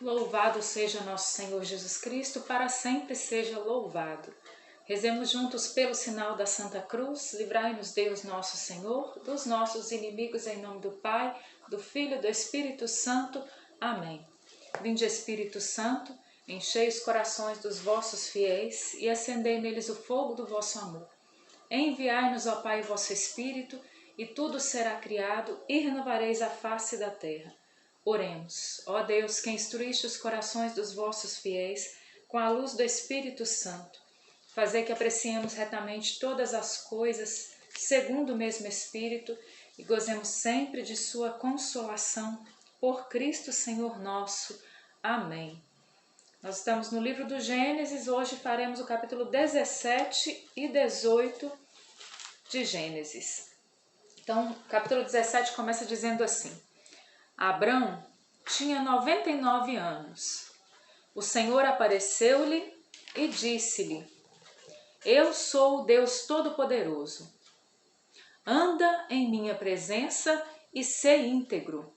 Louvado seja nosso Senhor Jesus Cristo, para sempre seja louvado. Rezemos juntos pelo sinal da Santa Cruz, livrai-nos Deus nosso Senhor, dos nossos inimigos em nome do Pai, do Filho e do Espírito Santo. Amém. Vinde Espírito Santo, enchei os corações dos vossos fiéis e acendei neles o fogo do vosso amor. Enviai-nos, ó Pai, o vosso Espírito, e tudo será criado e renovareis a face da terra. Oremos. Ó Deus, que instruíste os corações dos vossos fiéis com a luz do Espírito Santo, fazei que apreciemos retamente todas as coisas segundo o mesmo Espírito e gozemos sempre de sua consolação por Cristo Senhor nosso. Amém. Nós estamos no livro do Gênesis, hoje faremos o capítulo 17 e 18 de Gênesis. Então, o capítulo 17 começa dizendo assim: Abrão tinha 99 anos. O Senhor apareceu-lhe e disse-lhe: Eu sou o Deus Todo-Poderoso. Anda em minha presença e sê íntegro.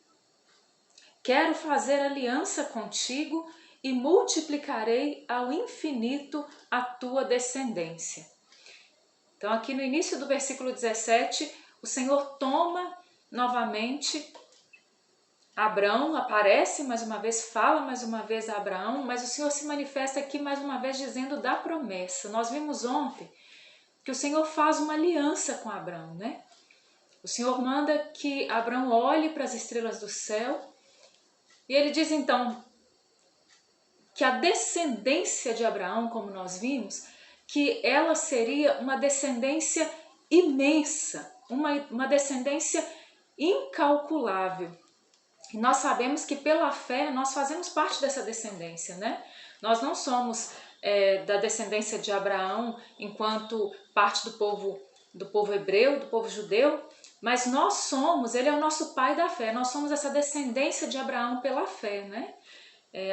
Quero fazer aliança contigo e multiplicarei ao infinito a tua descendência. Então, aqui no início do versículo 17, o Senhor toma novamente Abrão, aparece mais uma vez, fala mais uma vez a Abraão, mas o Senhor se manifesta aqui mais uma vez dizendo da promessa. Nós vimos ontem que o Senhor faz uma aliança com Abrão, né? O Senhor manda que Abrão olhe para as estrelas do céu e ele diz então que a descendência de Abraão, como nós vimos, que ela seria uma descendência imensa, uma descendência incalculável. E nós sabemos que pela fé nós fazemos parte dessa descendência, né? Nós não somos da descendência de Abraão enquanto parte do povo hebreu, do povo judeu, mas nós somos, ele é o nosso pai da fé, nós somos essa descendência de Abraão pela fé, né?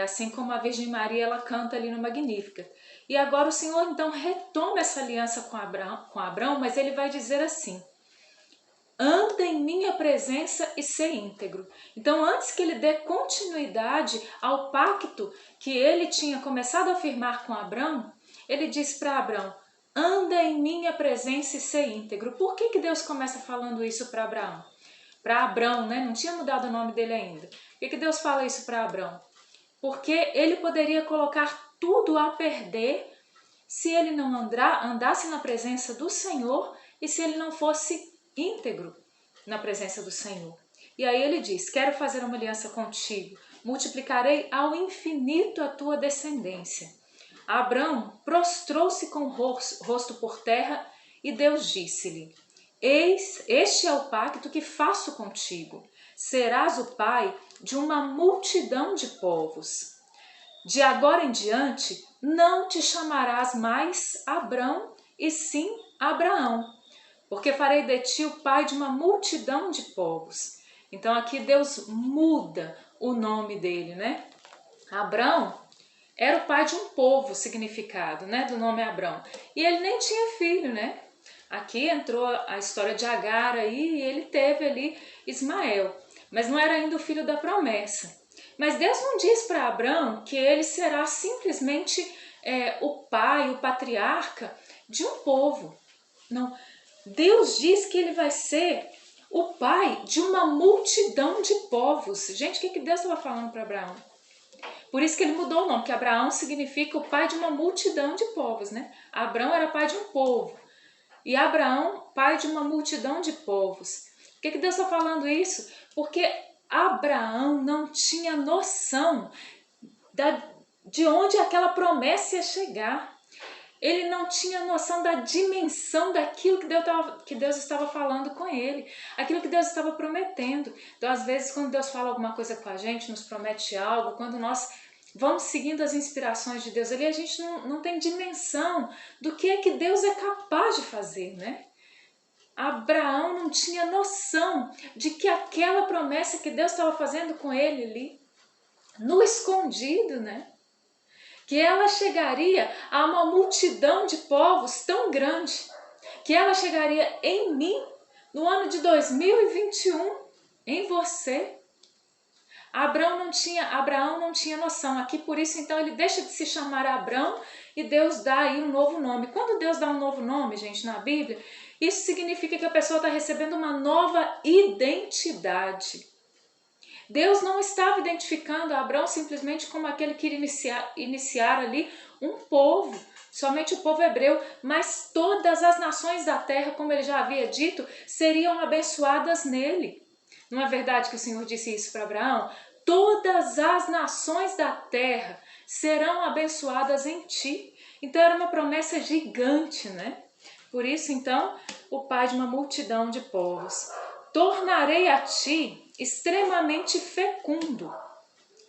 Assim como a Virgem Maria, ela canta ali no Magnífica. E agora o Senhor então retoma essa aliança com Abraão, mas ele vai dizer assim: anda em minha presença e sê íntegro. Então, antes que ele dê continuidade ao pacto que ele tinha começado a firmar com Abrão, ele diz para Abrão: anda em minha presença e sê íntegro. Por que Deus começa falando isso para Abraão? Para Abrão, né? Não tinha mudado o nome dele ainda. Por que Deus fala isso para Abrão? Porque ele poderia colocar tudo a perder se ele não andasse na presença do Senhor e se ele não fosse íntegro na presença do Senhor. E aí ele diz: quero fazer uma aliança contigo, multiplicarei ao infinito a tua descendência. Abrão prostrou-se com o rosto por terra e Deus disse-lhe: eis, este é o pacto que faço contigo. Serás o pai de uma multidão de povos. De agora em diante não te chamarás mais Abrão, e sim Abraão, porque farei de ti o pai de uma multidão de povos. Então aqui Deus muda o nome dele, né? Abrão era o pai de um povo, significado, né, do nome Abrão. E ele nem tinha filho, né? Aqui entrou a história de Agar aí, e ele teve ali Ismael, mas não era ainda o filho da promessa. Mas Deus não diz para Abrão que ele será simplesmente o pai, o patriarca de um povo. Não. Deus diz que ele vai ser o pai de uma multidão de povos. Gente, o que Deus estava falando para Abraão? Por isso que ele mudou o nome, que Abraão significa o pai de uma multidão de povos, né? Abrão era pai de um povo e Abraão, pai de uma multidão de povos. Por que Deus está falando isso? Porque Abraão não tinha noção de onde aquela promessa ia chegar. Ele não tinha noção da dimensão daquilo que Deus estava falando com ele, aquilo que Deus estava prometendo. Então, às vezes, quando Deus fala alguma coisa com a gente, nos promete algo, quando nós vamos seguindo as inspirações de Deus ali, a gente não tem dimensão do que Deus é capaz de fazer, né? Abraão não tinha noção de que aquela promessa que Deus estava fazendo com ele ali, no escondido, né? Que ela chegaria a uma multidão de povos tão grande, que ela chegaria em mim no ano de 2021, em você. Abraão não tinha noção. Aqui por isso então ele deixa de se chamar Abrão e Deus dá aí um novo nome. Quando Deus dá um novo nome, gente, na Bíblia, isso significa que a pessoa está recebendo uma nova identidade. Deus não estava identificando Abrão simplesmente como aquele que iria iniciar ali um povo, somente o povo hebreu, mas todas as nações da terra, como ele já havia dito, seriam abençoadas nele. Não é verdade que o Senhor disse isso para Abraão? Todas as nações da terra serão abençoadas em ti. Então era uma promessa gigante, né? Por isso, então, o pai de uma multidão de povos. Tornarei a ti extremamente fecundo.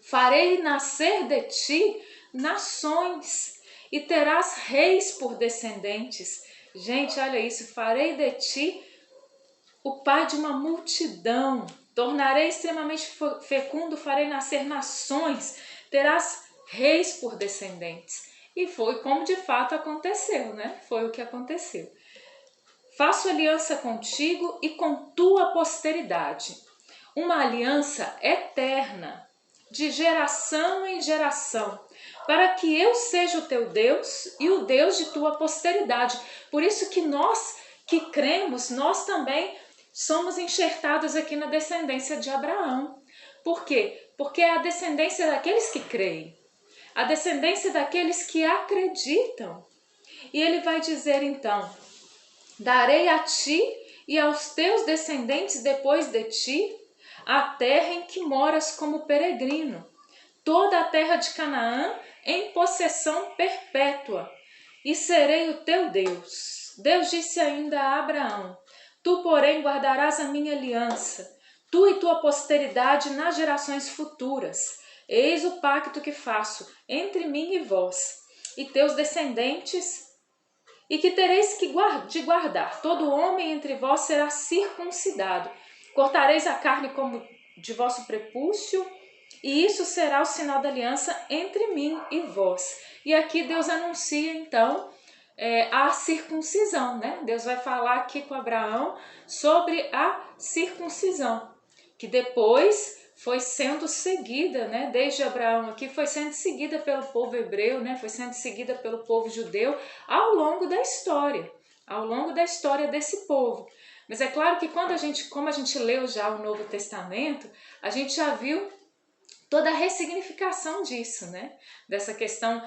Farei nascer de ti nações e terás reis por descendentes. Gente, olha isso, farei de ti o pai de uma multidão. Tornarei extremamente fecundo, farei nascer nações, terás reis por descendentes. E foi como de fato aconteceu, né? Foi o que aconteceu. Faço aliança contigo e com tua posteridade. Uma aliança eterna, de geração em geração, para que eu seja o teu Deus e o Deus de tua posteridade. Por isso que nós que cremos, nós também somos enxertados aqui na descendência de Abraão. Por quê? Porque é a descendência daqueles que creem, a descendência daqueles que acreditam. E ele vai dizer então: darei a ti e aos teus descendentes depois de ti a terra em que moras como peregrino, toda a terra de Canaã em possessão perpétua, e serei o teu Deus. Deus disse ainda a Abraão: tu, porém, guardarás a minha aliança, tu e tua posteridade nas gerações futuras. Eis o pacto que faço entre mim e vós, e teus descendentes, e que tereis de guardar. Todo homem entre vós será circuncidado. Cortareis a carne como de vosso prepúcio, e isso será o sinal da aliança entre mim e vós. E aqui Deus anuncia então a circuncisão, né? Deus vai falar aqui com Abraão sobre a circuncisão, que depois foi sendo seguida, né? Desde Abraão aqui foi sendo seguida pelo povo hebreu, né? Foi sendo seguida pelo povo judeu ao longo da história desse povo. Mas é claro que como a gente leu já o Novo Testamento, a gente já viu toda a ressignificação disso, né? Dessa questão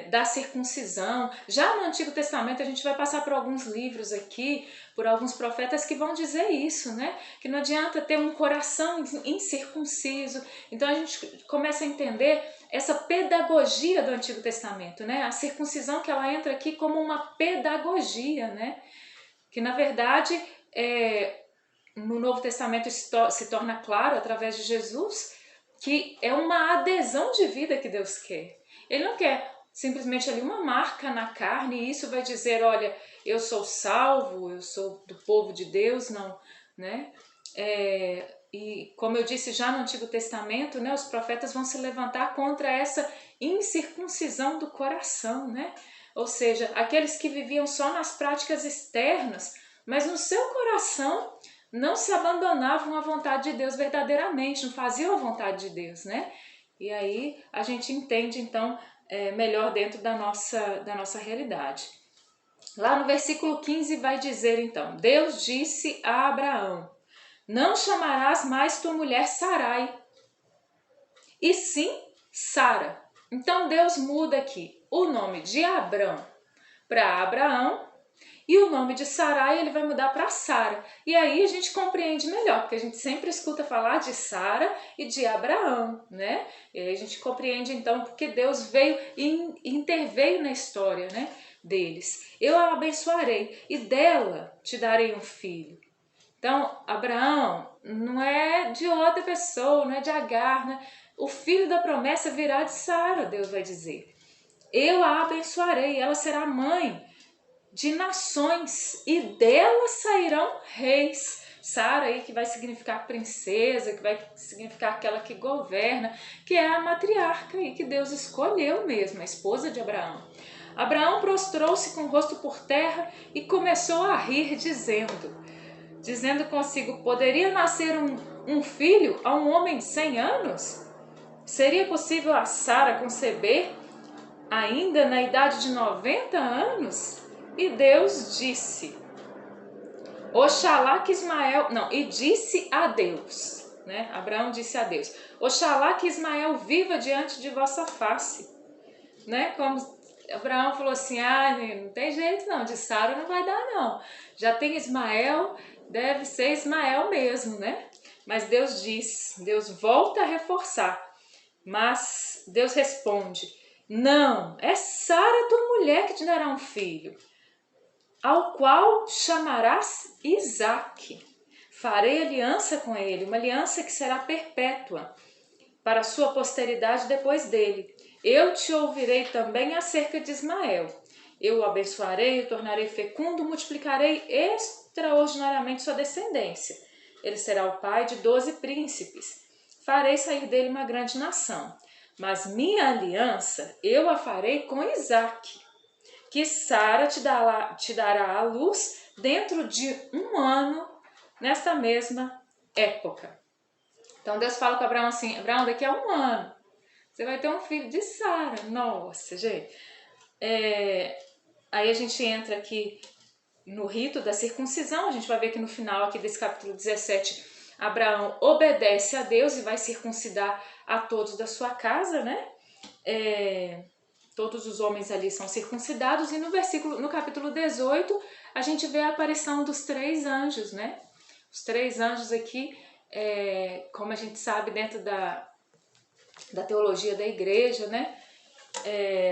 da circuncisão. Já no Antigo Testamento a gente vai passar por alguns livros aqui, por alguns profetas que vão dizer isso, né? Que não adianta ter um coração incircunciso. Então a gente começa a entender essa pedagogia do Antigo Testamento, né? A circuncisão, que ela entra aqui como uma pedagogia, né? Que na verdade no Novo Testamento se torna claro através de Jesus que é uma adesão de vida que Deus quer. Ele não quer simplesmente ali uma marca na carne e isso vai dizer, olha, eu sou salvo, eu sou do povo de Deus, não, né? E como eu disse já no Antigo Testamento, né, os profetas vão se levantar contra essa incircuncisão do coração, né? Ou seja, aqueles que viviam só nas práticas externas, mas no seu coração não se abandonavam à vontade de Deus verdadeiramente, não faziam a vontade de Deus, né? E aí a gente entende então melhor dentro da nossa realidade. Lá no versículo 15 vai dizer então: Deus disse a Abraão: não chamarás mais tua mulher Sarai, e sim Sara. Então Deus muda aqui o nome de Abrão para Abraão, e o nome de Sarai ele vai mudar para Sara. E aí a gente compreende melhor, porque a gente sempre escuta falar de Sara e de Abraão, né? E aí a gente compreende então porque Deus veio e interveio na história, né, deles. Eu a abençoarei e dela te darei um filho. Então, Abraão não é de outra pessoa, não é de Agar, né? O filho da promessa virá de Sara, Deus vai dizer. Eu a abençoarei, ela será mãe de nações e dela sairão reis. Sara aí que vai significar princesa, que vai significar aquela que governa, que é a matriarca aí que Deus escolheu mesmo, a esposa de Abraão. Abraão prostrou-se com o rosto por terra e começou a rir, dizendo consigo: poderia nascer um filho a um homem de 100 anos? Seria possível a Sara conceber ainda na idade de 90 anos? E Deus disse, Oxalá que Ismael, não, e disse a Deus, né? Abraão disse a Deus, Oxalá que Ismael viva diante de vossa face, né? Como Abraão falou assim, não tem jeito não, de Sara não vai dar não, já tem Ismael, deve ser Ismael mesmo, né? Mas Deus diz, Deus volta a reforçar, mas Deus responde, não, é Sara tua mulher que te dará um filho, ao qual chamarás Isaque. Farei aliança com ele, uma aliança que será perpétua para a sua posteridade depois dele. Eu te ouvirei também acerca de Ismael. Eu o abençoarei, o tornarei fecundo, multiplicarei extraordinariamente sua descendência. Ele será o pai de 12 príncipes. Farei sair dele uma grande nação. Mas minha aliança eu a farei com Isaque, que Sara te dará à luz dentro de 1 ano, nesta mesma época. Então Deus fala com Abraão assim, Abraão, daqui a 1 ano, você vai ter um filho de Sara. Nossa, gente. Aí a gente entra aqui no rito da circuncisão, a gente vai ver que no final aqui desse capítulo 17, Abraão obedece a Deus e vai circuncidar a todos da sua casa, né? Todos os homens ali são circuncidados, e no capítulo 18 a gente vê a aparição dos 3 anjos, né? Os 3 anjos aqui, como a gente sabe dentro da teologia da igreja, né?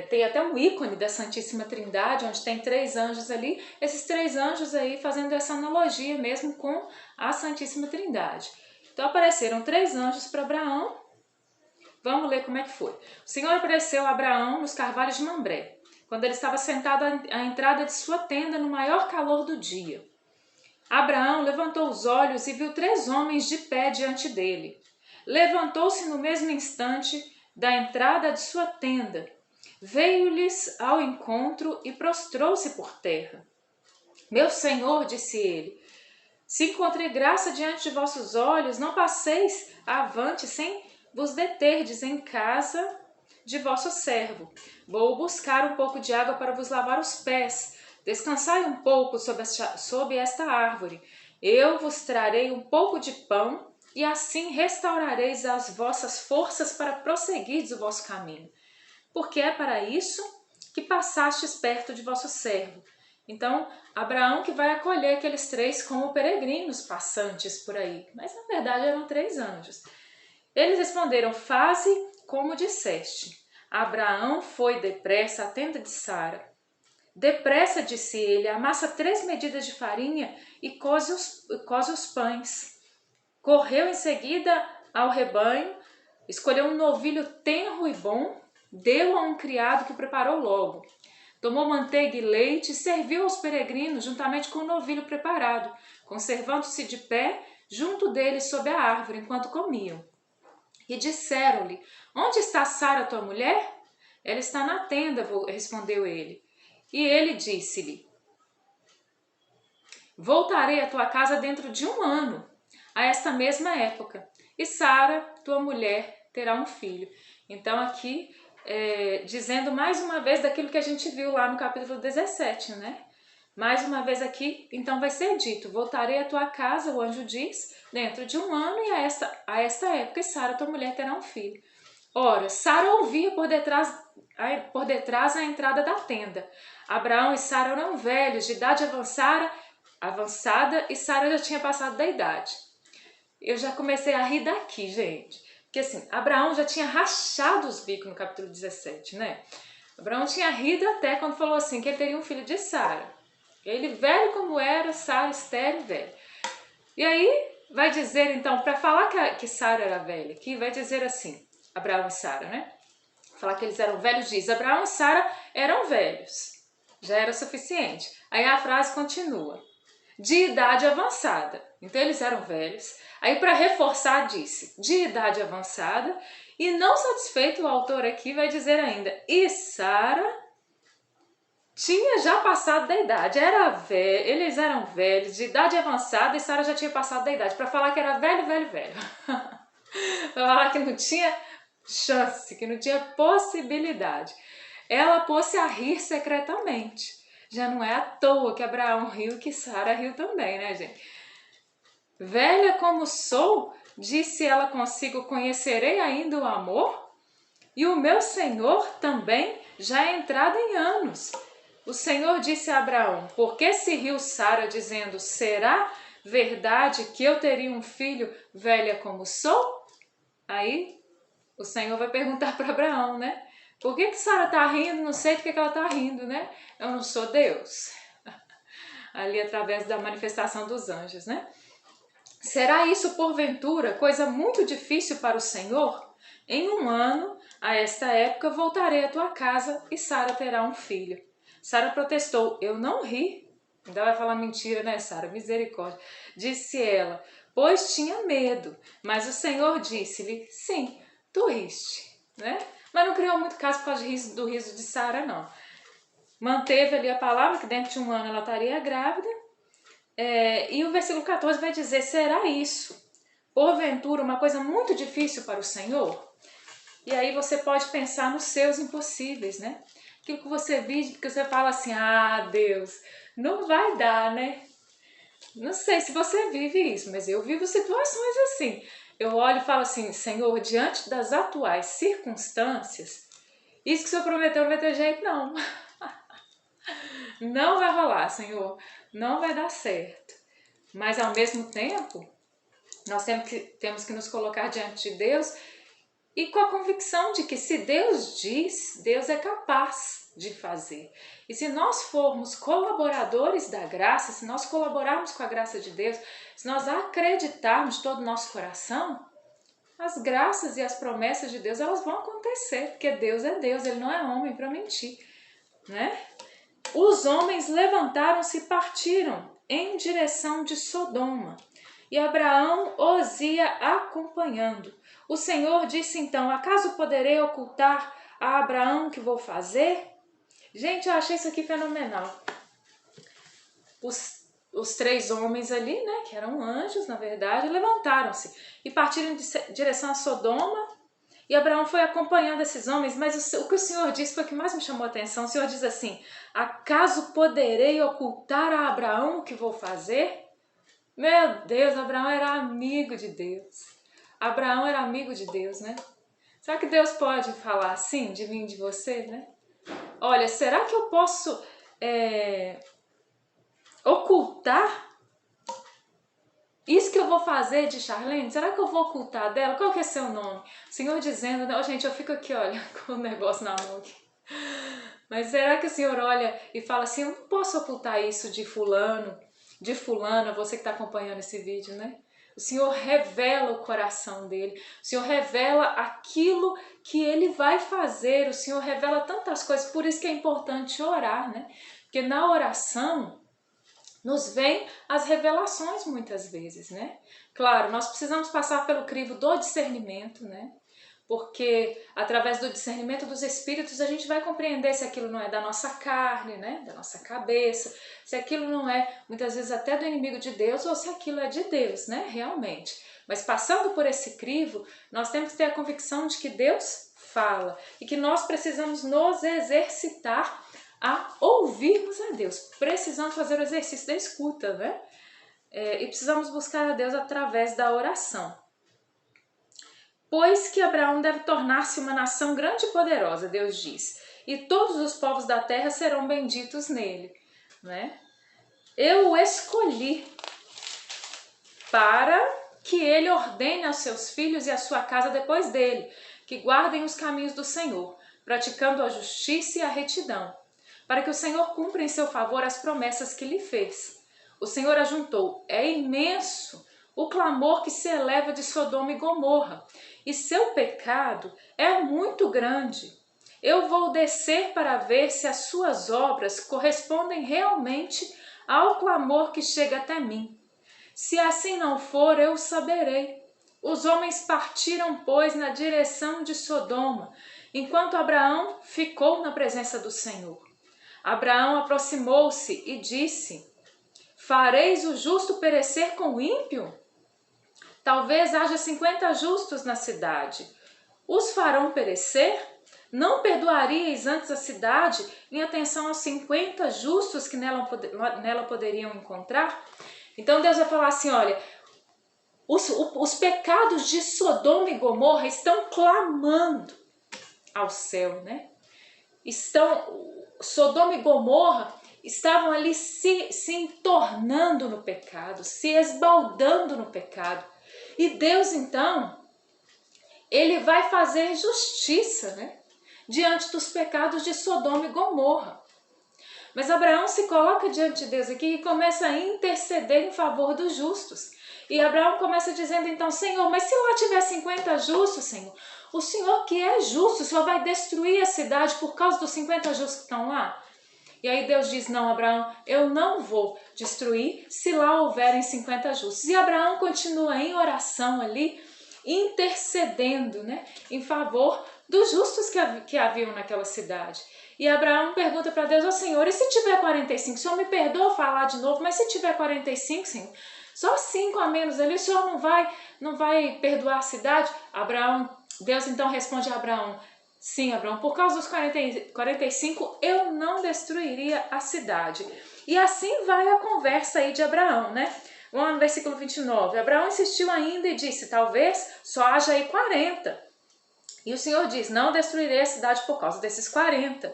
Tem até um ícone da Santíssima Trindade, onde tem 3 anjos ali, esses 3 anjos aí fazendo essa analogia mesmo com a Santíssima Trindade. Então apareceram 3 anjos para Abraão. Vamos ler como é que foi. O Senhor apareceu a Abraão nos carvalhos de Mambré, quando ele estava sentado à entrada de sua tenda no maior calor do dia. Abraão levantou os olhos e viu 3 homens de pé diante dele. Levantou-se no mesmo instante da entrada de sua tenda, veio-lhes ao encontro e prostrou-se por terra. Meu Senhor, disse ele, se encontrei graça diante de vossos olhos, não passeis avante sem vos deterdes em casa de vosso servo. Vou buscar um pouco de água para vos lavar os pés. Descansai um pouco sob esta árvore. Eu vos trarei um pouco de pão, e assim restaurareis as vossas forças para prosseguirdes o vosso caminho. Porque é para isso que passastes perto de vosso servo. Então, Abraão que vai acolher aqueles 3 como peregrinos passantes por aí. Mas na verdade eram 3 anjos. Eles responderam, faze como disseste. Abraão foi depressa à tenda de Sara. Depressa, disse ele, amassa 3 medidas de farinha e coze os pães. Correu em seguida ao rebanho, escolheu um novilho tenro e bom, deu a um criado que preparou logo. Tomou manteiga e leite e serviu aos peregrinos juntamente com o novilho preparado, conservando-se de pé junto deles sob a árvore enquanto comiam. E disseram-lhe, onde está Sara, tua mulher? Ela está na tenda, respondeu ele. E ele disse-lhe, voltarei à tua casa dentro de 1 ano, a esta mesma época, e Sara, tua mulher, terá um filho. Então aqui, dizendo mais uma vez daquilo que a gente viu lá no capítulo 17, né? Mais uma vez aqui, então vai ser dito, voltarei à tua casa, o anjo diz, dentro de 1 ano, e a esta época, e Sara, tua mulher, terá um filho. Ora, Sara ouvia por detrás a entrada da tenda. Abraão e Sara eram velhos, de idade avançada, e Sara já tinha passado da idade. Eu já comecei a rir daqui, gente. Porque assim, Abraão já tinha rachado os bicos no capítulo 17, né? Abraão tinha rido até quando falou assim, que ele teria um filho de Sara. Ele velho como era, Sara estéril, velho. E aí vai dizer então, para falar que Sara era velha, aqui vai dizer assim, Abraão e Sara, né? Falar que eles eram velhos diz, Abraão e Sara eram velhos. Já era suficiente. Aí a frase continua, de idade avançada. Então eles eram velhos. Aí para reforçar disse, de idade avançada. E não satisfeito, o autor aqui vai dizer ainda, e Sara tinha já passado da idade, era velho, eles eram velhos, de idade avançada, e Sara já tinha passado da idade, para falar que era velho, velho, velho. Para falar que não tinha chance, que não tinha possibilidade. Ela pôs-se a rir secretamente. Já não é à toa que Abraão riu e que Sara riu também, né, gente? Velha como sou, disse ela consigo, conhecerei ainda o amor? E o meu Senhor também já é entrado em anos. O Senhor disse a Abraão, por que se riu Sara, dizendo, será verdade que eu teria um filho velha como sou? Aí o Senhor vai perguntar para Abraão, né? Por que Sara está rindo? Não sei porque que ela está rindo, né? Eu não sou Deus. Ali através da manifestação dos anjos, né? Será isso porventura coisa muito difícil para o Senhor? Em um ano, a esta época, voltarei à tua casa e Sara terá um filho. Sara protestou, eu não ri. Ainda vai falar mentira, né, Sara? Misericórdia. Disse ela, pois tinha medo. Mas o Senhor disse-lhe, sim, tu riste, né? Mas não criou muito caso por causa do riso de Sara, não. Manteve ali a palavra que dentro de um ano ela estaria grávida. E o versículo 14 vai dizer, será isso, porventura, uma coisa muito difícil para o Senhor? E aí você pode pensar nos seus impossíveis, né? Aquilo que você vive, que você fala assim, ah, Deus, não vai dar, né? Não sei se você vive isso, mas eu vivo situações assim. Eu olho e falo assim, Senhor, diante das atuais circunstâncias, isso que o Senhor prometeu não vai ter jeito, não. Não vai rolar, Senhor. Não vai dar certo. Mas ao mesmo tempo, nós temos que nos colocar diante de Deus e com a convicção de que se Deus diz, Deus é capaz de fazer. E se nós formos colaboradores da graça, se nós colaborarmos com a graça de Deus, se nós acreditarmos de todo o nosso coração, as graças e as promessas de Deus, elas vão acontecer, porque Deus é Deus, Ele não é homem para mentir, né? Os homens levantaram-se e partiram em direção de Sodoma, e Abraão os ia acompanhando. O Senhor disse então, acaso poderei ocultar a Abraão o que vou fazer? Gente, eu achei isso aqui fenomenal. Os três homens ali, né, que eram anjos, na verdade, levantaram-se e partiram em direção a Sodoma, e Abraão foi acompanhando esses homens, mas o que o Senhor disse foi o que mais me chamou a atenção. O Senhor diz assim, acaso poderei ocultar a Abraão o que vou fazer? Meu Deus, Abraão era amigo de Deus. Abraão era amigo de Deus, né? Será que Deus pode falar assim de mim, de você, né? Olha, será que eu posso ocultar isso que eu vou fazer de Charlene? Será que eu vou ocultar dela? Qual que é seu nome? O Senhor dizendo, né? Oh, gente, eu fico aqui, olha, com o negócio na mão aqui. Mas será que o Senhor olha e fala assim, eu não posso ocultar isso de fulano, de fulana, você que está acompanhando esse vídeo, né? O Senhor revela o coração dele, o Senhor revela aquilo que ele vai fazer, o Senhor revela tantas coisas, por isso que é importante orar, né? Porque na oração nos vêm as revelações muitas vezes, né? Claro, nós precisamos passar pelo crivo do discernimento, né? Porque através do discernimento dos espíritos a gente vai compreender se aquilo não é da nossa carne, né? Da nossa cabeça, se aquilo não é muitas vezes até do inimigo de Deus ou se aquilo é de Deus, né? Realmente. Mas passando por esse crivo, nós temos que ter a convicção de que Deus fala e que nós precisamos nos exercitar a ouvirmos a Deus. Precisamos fazer o exercício da escuta, né? E precisamos buscar a Deus através da oração. Pois que Abraão deve tornar-se uma nação grande e poderosa, Deus diz, e todos os povos da terra serão benditos nele, né? Eu o escolhi para que ele ordene aos seus filhos e à sua casa depois dele, que guardem os caminhos do Senhor, praticando a justiça e a retidão, para que o Senhor cumpra em seu favor as promessas que lhe fez. O Senhor ajuntou, é imenso o clamor que se eleva de Sodoma e Gomorra, e seu pecado é muito grande. Eu vou descer para ver se as suas obras correspondem realmente ao clamor que chega até mim. Se assim não for, eu saberei. Os homens partiram, pois, na direção de Sodoma, enquanto Abraão ficou na presença do Senhor. Abraão aproximou-se e disse: fareis o justo perecer com o ímpio? Talvez haja 50 justos na cidade. Os farão perecer? Não perdoaríeis antes a cidade em atenção aos 50 justos que nela poderiam encontrar? Então Deus vai falar assim, olha, os pecados de Sodoma e Gomorra estão clamando ao céu, né? Sodoma e Gomorra estavam ali se entornando no pecado, se esbaldando no pecado. E Deus, então, Ele vai fazer justiça, né? Diante dos pecados de Sodoma e Gomorra. Mas Abraão se coloca diante de Deus aqui e começa a interceder em favor dos justos. E Abraão começa dizendo então, Senhor, mas se lá tiver 50 justos, Senhor, o Senhor que é justo, o Senhor vai destruir a cidade por causa dos 50 justos que estão lá? E aí Deus diz, não, Abraão, eu não vou destruir se lá houverem 50 justos. E Abraão continua em oração ali, intercedendo, né, em favor dos justos que haviam naquela cidade. E Abraão pergunta para Deus, Senhor, e se tiver 45? O Senhor me perdoa falar de novo, mas se tiver 45, Senhor, só 5 a menos ali, o Senhor não vai perdoar a cidade? Deus então responde a Abraão, sim, Abraão, por causa dos 45 eu não destruiria a cidade. E assim vai a conversa aí de Abraão, né? Vamos lá no versículo 29. Abraão insistiu ainda e disse, talvez só haja aí 40. E o Senhor diz, não destruirei a cidade por causa desses 40.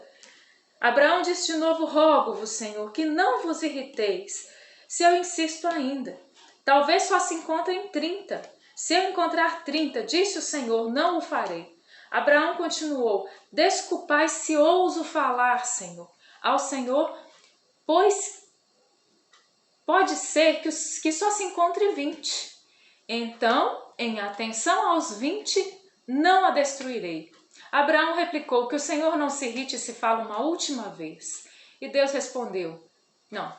Abraão disse de novo, rogo-vos, Senhor, que não vos irriteis, se eu insisto ainda. Talvez só se encontrem 30. Se eu encontrar 30, disse o Senhor, não o farei. Abraão continuou, desculpai se ouso falar, Senhor, ao Senhor, pois pode ser que só se encontre 20. Então, em atenção aos 20, não a destruirei. Abraão replicou, que o Senhor não se irrite se fala uma última vez. E Deus respondeu, não.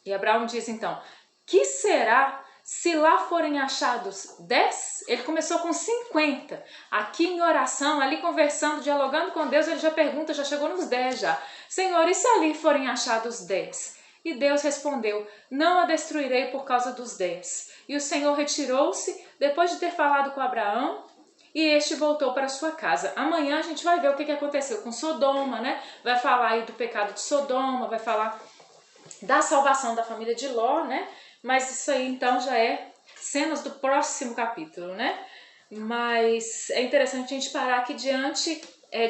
E Abraão diz então, que será se lá forem achados 10? Ele começou com 50. Aqui em oração, ali conversando, dialogando com Deus, ele já pergunta, já chegou nos 10 já. Senhor, e se ali forem achados 10? E Deus respondeu, não a destruirei por causa dos 10. E o Senhor retirou-se, depois de ter falado com Abraão, e este voltou para sua casa. Amanhã a gente vai ver o que aconteceu com Sodoma, né? Vai falar aí do pecado de Sodoma, vai falar da salvação da família de Ló, né? Mas isso aí então já é cenas do próximo capítulo, né? Mas é interessante a gente parar aqui diante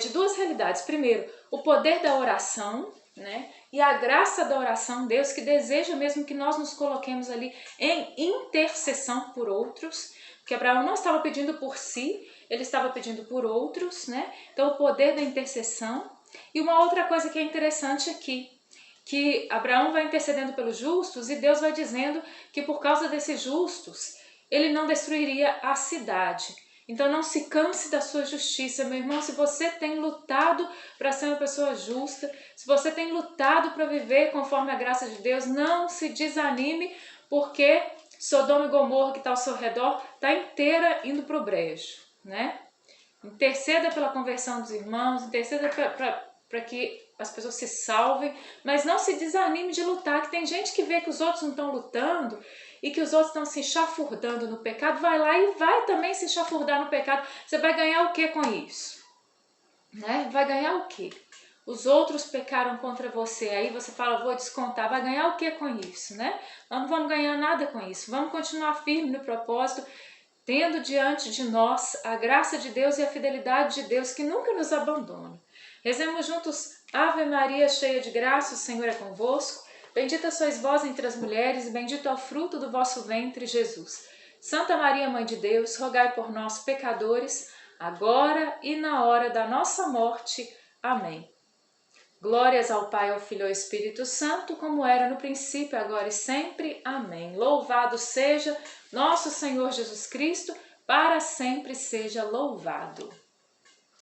de duas realidades. Primeiro, o poder da oração, né? E a graça da oração, Deus que deseja mesmo que nós nos coloquemos ali em intercessão por outros, porque Abraão não estava pedindo por si, ele estava pedindo por outros, né? Então o poder da intercessão. E uma outra coisa que é interessante aqui, que Abraão vai intercedendo pelos justos e Deus vai dizendo que por causa desses justos, ele não destruiria a cidade. Então não se canse da sua justiça, meu irmão, se você tem lutado para ser uma pessoa justa, se você tem lutado para viver conforme a graça de Deus, não se desanime, porque Sodoma e Gomorra que está ao seu redor está inteira indo para o brejo, né? Interceda pela conversão dos irmãos, interceda para que as pessoas se salvem, mas não se desanime de lutar, que tem gente que vê que os outros não estão lutando e que os outros estão se chafurdando no pecado, vai lá e vai também se chafurdar no pecado. Você vai ganhar o que com isso? Né? Vai ganhar o que? Os outros pecaram contra você, aí você fala, vou descontar, vai ganhar o que com isso? Né? Nós não vamos ganhar nada com isso, vamos continuar firme no propósito, tendo diante de nós a graça de Deus e a fidelidade de Deus que nunca nos abandona. Rezemos juntos, Ave Maria, cheia de graça, o Senhor é convosco. Bendita sois vós entre as mulheres e bendito é o fruto do vosso ventre, Jesus. Santa Maria, Mãe de Deus, rogai por nós, pecadores, agora e na hora da nossa morte. Amém. Glórias ao Pai, ao Filho e ao Espírito Santo, como era no princípio, agora e sempre. Amém. Louvado seja nosso Senhor Jesus Cristo, para sempre seja louvado.